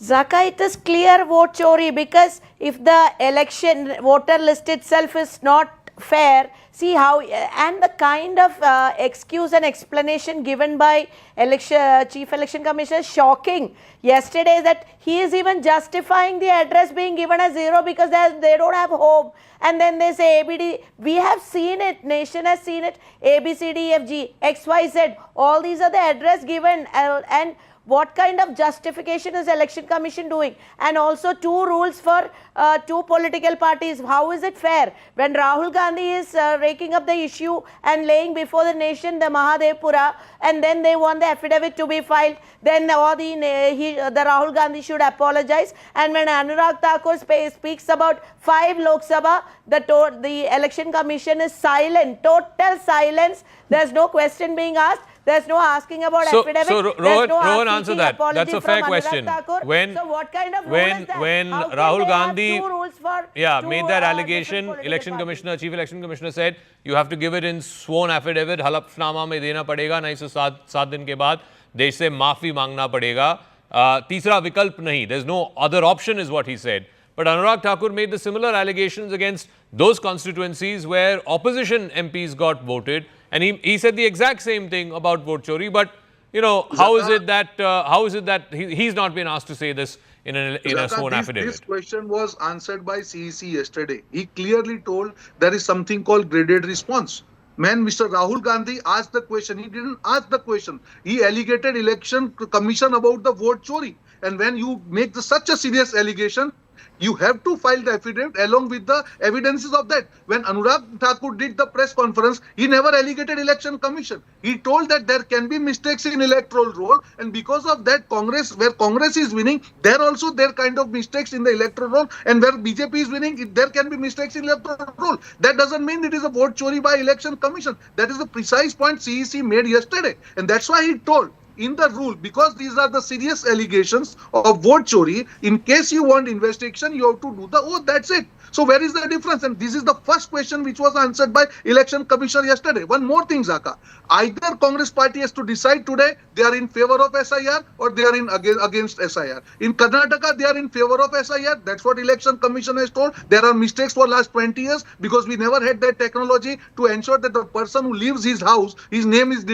Zaka, it is clear vote chori because if the election voter list itself is not fair, see how, and the kind of excuse and explanation given by Chief Election Commissioner is shocking. Yesterday that he is even justifying the address being given as 0 because they don't have home. And then they say ABD, we have seen it, nation has seen it, A, B, C, D, F, G, X, Y, Z, all these are the address given, and what kind of justification is Election Commission doing? And also 2 rules for 2 political parties. How is it fair? When Rahul Gandhi is raking up the issue and laying before the nation the Mahadevpura, and then they want the affidavit to be filed, then the Rahul Gandhi should apologize. And when Anurag Thakur speaks about 5 Lok Sabha, the Election Commission is silent, total silence. There's no question being asked. There's no asking about affidavit. So Rohan, answer that. That's a fair question. When what kind of when Rahul Gandhi made that allegation, Election Commissioner, Chief Election Commissioner said you have to give it in sworn affidavit. हलफनामा में देना पड़ेगा, नहीं तो 7 दिन के बाद देश से माफी मांगना पड़ेगा. तीसरा विकल्प नहीं. There's no other option, is what he said. But Anurag Thakur made the similar allegations against those constituencies where opposition MPs got voted. And he said the exact same thing about vote chori. But, how is it that he's not been asked to say this in a sworn affidavit? This question was answered by CEC yesterday. He clearly told there is something called graded response. Man, Mr. Rahul Gandhi asked the question. He didn't ask the question. He alleged Election Commission about the vote chori. And when you make such a serious allegation, you have to file the affidavit along with the evidences of that. When Anurag Thakur did the press conference, he never alleged Election Commission. He told that there can be mistakes in electoral roll, and because of that, where Congress is winning, there also there kind of mistakes in the electoral roll, and where BJP is winning, there can be mistakes in electoral roll. That doesn't mean it is a vote chori by Election Commission. That is the precise point CEC made yesterday, and that's why he told, in the rule, because these are the serious allegations of vote chori, in case you want investigation, you have to do the oath. That's it. So where is the difference? And this is the first question which was answered by Election Commissioner yesterday. One more thing, Zaka. Either Congress party has to decide today they are in favor of SIR or they are against SIR. In Karnataka, they are in favor of SIR. That's what Election Commission has told. There are mistakes for last 20 years because we never had that technology to ensure that the person who leaves his house, his name is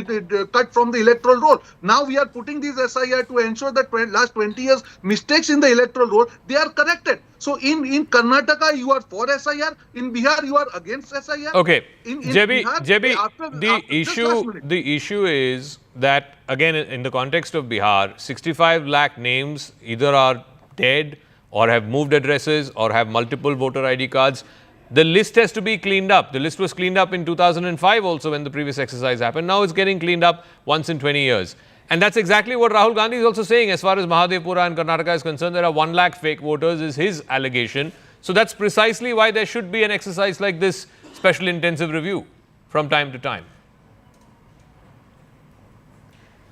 cut from the electoral roll. Now we are putting these SIR to ensure that last 20 years mistakes in the electoral roll, they are corrected. So in Karnataka, you are for SIR. In Bihar, you are against SIR. Okay. In JB, Bihar, the issue is that, again, in the context of Bihar, 65 lakh names either are dead or have moved addresses or have multiple voter ID cards. The list has to be cleaned up. The list was cleaned up in 2005 also when the previous exercise happened. Now it's getting cleaned up once in 20 years. And that's exactly what Rahul Gandhi is also saying. As far as Mahadevpura and Karnataka is concerned, there are 1 lakh fake voters is his allegation. So that's precisely why there should be an exercise like this, special intensive review from time to time.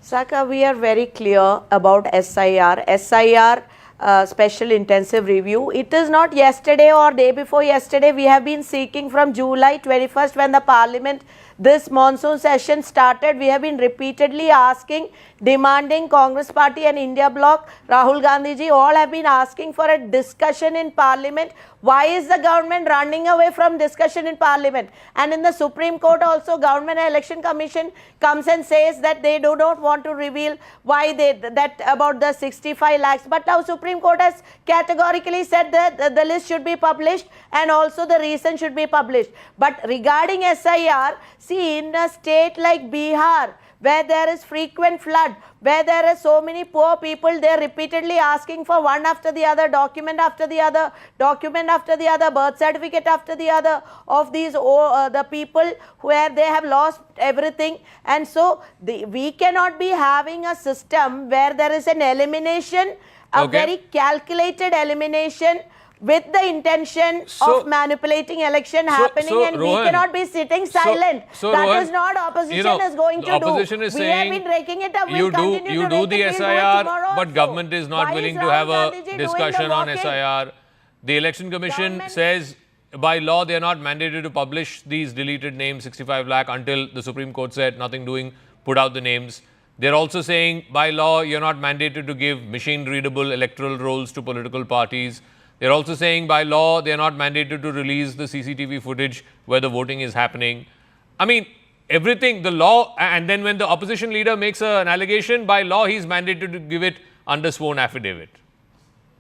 Saka, we are very clear about SIR. SIR, Special Intensive Review. It is not yesterday or day before yesterday. We have been seeking from July 21st when the Parliament, this monsoon session started. We have been repeatedly asking, demanding Congress Party and India Bloc, Rahul Gandhi ji, all have been asking for a discussion in Parliament. Why is the government running away from discussion in Parliament? And in the Supreme Court also, Government and Election Commission comes and says that they do not want to reveal why that about the 65 lakhs. But now Supreme Court has categorically said that the list should be published and also the reason should be published. But regarding SIR, see, in a state like Bihar, where there is frequent flood, where there are so many poor people, they are repeatedly asking for one after the other, document after the other, birth certificate after the other of these the people where they have lost everything. And so we cannot be having a system where there is an elimination, a very calculated elimination, with the intention of manipulating election happening, and Rohan, we cannot be sitting silent. That Rohan, is not opposition is going to opposition do. Is we saying have been raking it up. You do the SIR, but government is not willing to have a discussion on SIR. The Election Commission says by law they are not mandated to publish these deleted names, 65 lakh, until the Supreme Court said nothing doing, put out the names. They're also saying by law you're not mandated to give machine-readable electoral rolls to political parties. They're also saying by law they are not mandated to release the CCTV footage where the voting is happening. I mean, everything, the law, and then when the opposition leader makes an allegation, by law he's mandated to give it under sworn affidavit.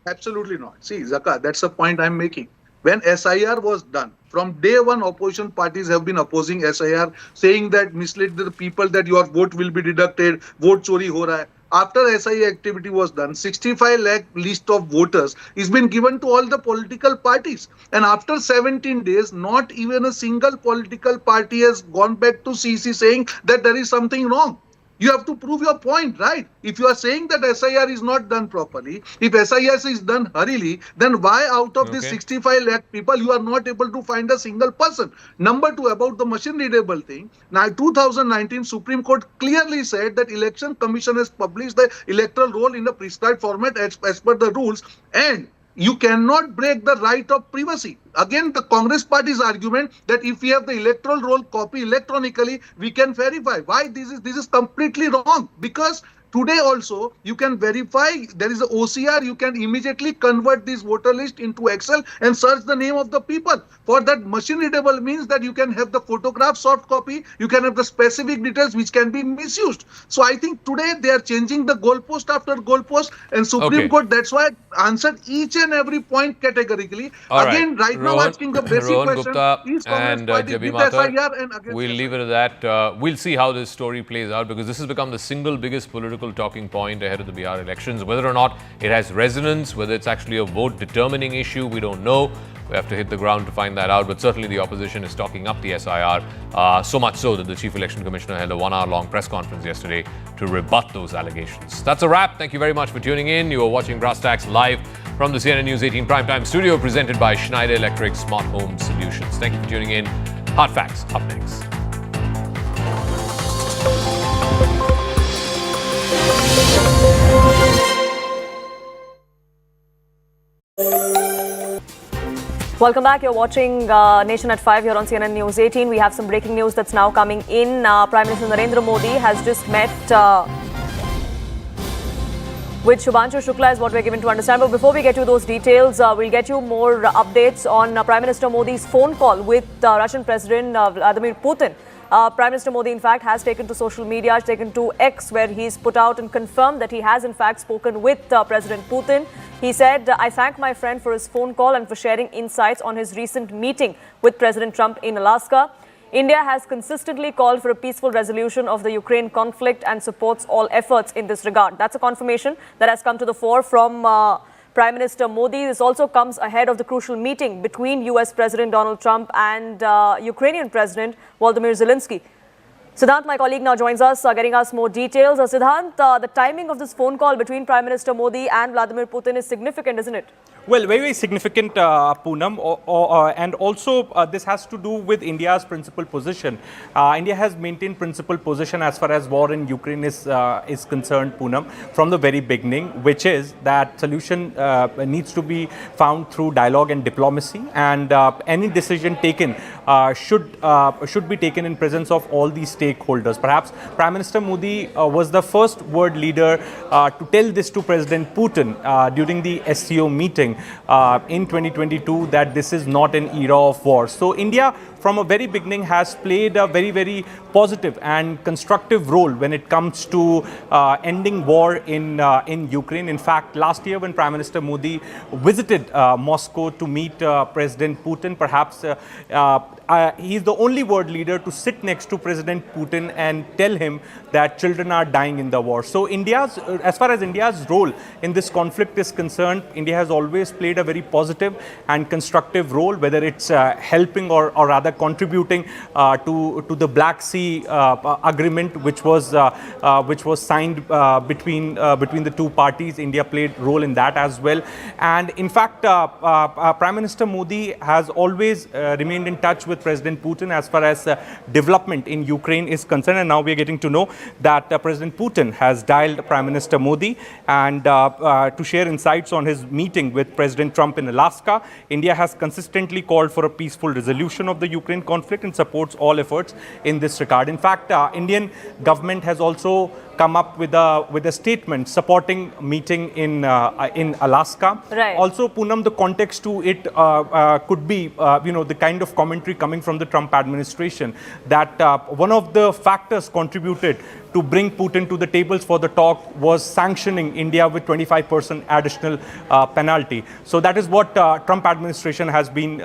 Absolutely not. See, Zaka, that's the point I'm making. When SIR was done, from day one, opposition parties have been opposing SIR, saying that misled the people, that your vote will be deducted, vote chori ho raha hai. After SIR activity was done, 65 lakh list of voters is been given to all the political parties. And after 17 days, not even a single political party has gone back to CC saying that there is something wrong. You have to prove your point, right? If you are saying that SIR is not done properly, if SIR is done hurriedly, then why out of these 65 lakh people, you are not able to find a single person? Number two, about the machine readable thing. Now, 2019 Supreme Court clearly said that Election Commission has published the electoral roll in the prescribed format as per the rules, and you cannot break the right of privacy. Again, the Congress party's argument that if we have the electoral roll copy electronically, we can verify. Why this is completely wrong? Because today also, you can verify, there is a OCR, you can immediately convert this voter list into Excel and search the name of the people. For that, machine readable means that you can have the photograph soft copy, you can have the specific details which can be misused. So I think today they are changing the goalpost after goalpost, and Supreme Court, that's why answered each and every point categorically. Again, right now asking the basic question, is Congress party with SIR and against We'll leave it at that. We'll see how this story plays out, because this has become the single biggest political talking point ahead of the Bihar elections. Whether or not it has resonance, whether it's actually a vote determining issue, we don't know. We have to hit the ground to find that out. But certainly the opposition is talking up the SIR, so much so that the Chief Election Commissioner held a 1-hour-long press conference yesterday to rebut those allegations. That's a wrap. Thank you very much for tuning in. You are watching Brass Tacks live from the CNN News 18 Primetime Studio, presented by Schneider Electric Smart Home Solutions. Thank you for tuning in. Hard Facts up next. Welcome back. You're watching Nation at 5 here on CNN News 18. We have some breaking news that's now coming in. Prime Minister Narendra Modi has just met with Shubhanshu Shukla, is what we're given to understand. But before we get to those details, we'll get you more updates on Prime Minister Modi's phone call with Russian President Vladimir Putin. Prime Minister Modi, in fact, has taken to social media, has taken to X, where he's put out and confirmed that he has, in fact, spoken with President Putin. He said, I thank my friend for his phone call and for sharing insights on his recent meeting with President Trump in Alaska. India has consistently called for a peaceful resolution of the Ukraine conflict and supports all efforts in this regard. That's a confirmation that has come to the fore from Prime Minister Modi. This also comes ahead of the crucial meeting between US President Donald Trump and Ukrainian President Volodymyr Zelensky. Siddhant, my colleague, now joins us, getting us more details. Siddhant, the timing of this phone call between Prime Minister Modi and Vladimir Putin is significant, isn't it? Well, very, very significant, Poonam, and also this has to do with India's principal position. India has maintained principal position as far as war in Ukraine is concerned, Poonam, from the very beginning, which is that solution needs to be found through dialogue and diplomacy, and any decision taken should be taken in presence of all these stakeholders. Perhaps Prime Minister Modi was the first world leader to tell this to President Putin during the SCO meeting in 2022, that this is not an era of war. So India from a very beginning has played a very, very positive and constructive role when it comes to ending war in Ukraine. In fact, last year when Prime Minister Modi visited Moscow to meet President Putin, perhaps he is the only world leader to sit next to President Putin and tell him that children are dying in the war. So as far as India's role in this conflict is concerned, India has always played a very positive and constructive role, whether it's helping or rather contributing to the Black Sea agreement, which was signed between the two parties. India played a role in that as well. And in fact, Prime Minister Modi has always remained in touch with President Putin as far as development in Ukraine is concerned. And now we are getting to know that President Putin has dialed Prime Minister Modi and to share insights on his meeting with President Trump in Alaska. India has consistently called for a peaceful resolution of the Ukraine conflict and supports all efforts in this regard. In fact, Indian government has also come up with a statement supporting meeting in Alaska. Right. Also, Poonam, the context to it could be, the kind of commentary coming from the Trump administration that one of the factors contributed to bring Putin to the tables for the talk was sanctioning India with 25% additional penalty. So that is what Trump administration has been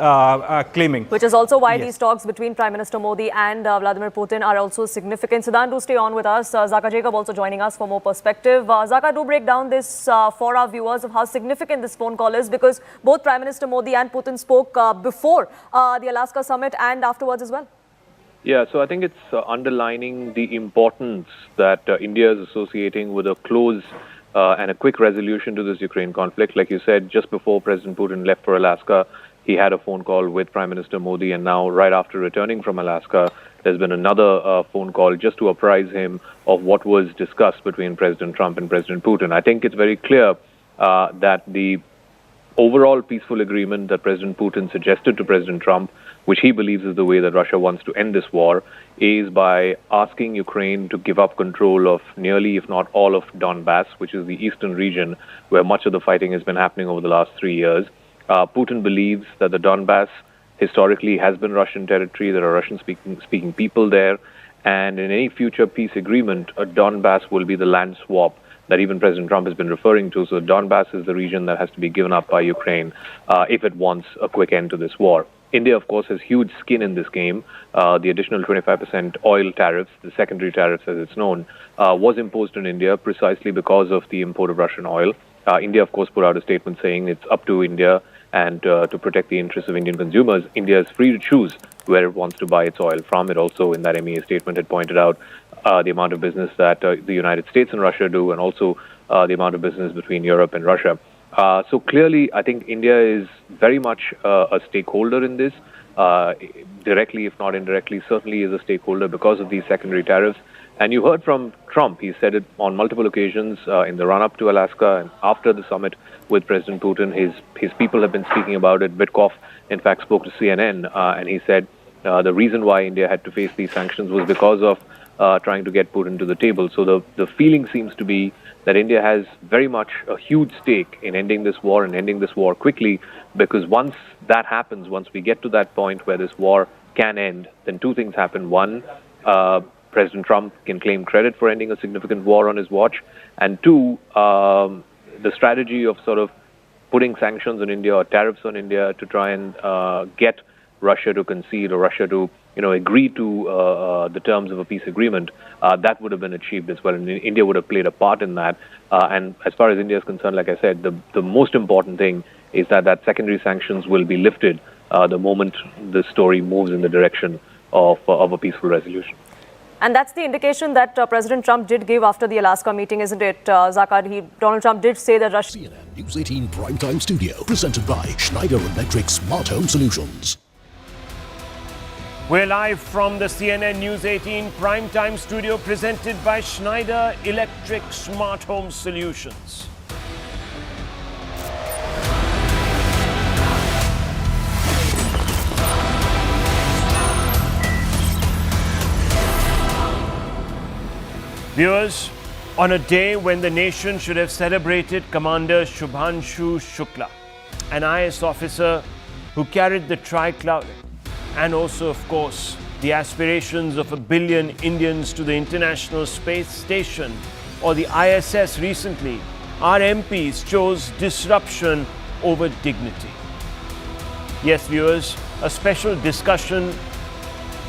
claiming. Which is also why these talks between Prime Minister Modi and Vladimir Putin are also significant. Siddhan, do stay on with us. Zaka Jacob also joining us for more perspective. Zaka, do break down this for our viewers of how significant this phone call is, because both Prime Minister Modi and Putin spoke before the Alaska summit and afterwards as well. Yeah, so I think it's underlining the importance that India is associating with a close and a quick resolution to this Ukraine conflict. Like you said, just before President Putin left for Alaska, he had a phone call with Prime Minister Modi, and now right after returning from Alaska, there's been another phone call just to apprise him of what was discussed between President Trump and President Putin. I think it's very clear that the overall peaceful agreement that President Putin suggested to President Trump, which he believes is the way that Russia wants to end this war, is by asking Ukraine to give up control of nearly, if not all, of Donbass, which is the eastern region where much of the fighting has been happening over the last 3 years. Putin believes that the Donbass historically has been Russian territory. There are Russian-speaking people there. And in any future peace agreement, a Donbass will be the land swap that even President Trump has been referring to. So Donbass is the region that has to be given up by Ukraine if it wants a quick end to this war. India, of course, has huge skin in this game. The additional 25% oil tariffs, the secondary tariffs as it's known, was imposed on India precisely because of the import of Russian oil. India, of course, put out a statement saying it's up to India, and to protect the interests of Indian consumers, India is free to choose where it wants to buy its oil from. It also, in that MEA statement, had pointed out the amount of business that the United States and Russia do, and also the amount of business between Europe and Russia. So clearly, I think India is very much a stakeholder in this, directly, if not indirectly, certainly is a stakeholder because of these secondary tariffs. And you heard from Trump, he said it on multiple occasions in the run-up to Alaska and after the summit with President Putin. His people have been speaking about it. Witkoff, in fact, spoke to CNN, and he said the reason why India had to face these sanctions was because of trying to get Putin to the table. So the feeling seems to be that India has very much a huge stake in ending this war and ending this war quickly, because once that happens, once we get to that point where this war can end, then two things happen. One, President Trump can claim credit for ending a significant war on his watch, and two, the strategy of sort of putting sanctions on India or tariffs on India to try and get Russia to concede or Russia to agree to the terms of a peace agreement, that would have been achieved as well. And India would have played a part in that. And as far as India is concerned, like I said, the most important thing is that secondary sanctions will be lifted the moment the story moves in the direction of a peaceful resolution. And that's the indication that President Trump did give after the Alaska meeting, isn't it, Zakar? Donald Trump did say that Russia... CNN News 18 Primetime Studio, presented by Schneider Electric Smart Home Solutions. We're live from the CNN News 18 Primetime Studio, presented by Schneider Electric Smart Home Solutions. Viewers, on a day when the nation should have celebrated Commander Shubhanshu Shukla, an IS officer who carried the tricolour and also, of course, the aspirations of 1 billion Indians to the International Space Station or the ISS recently, our MPs chose disruption over dignity. Yes, viewers, a special discussion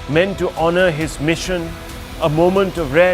meant to honor his mission, a moment of rare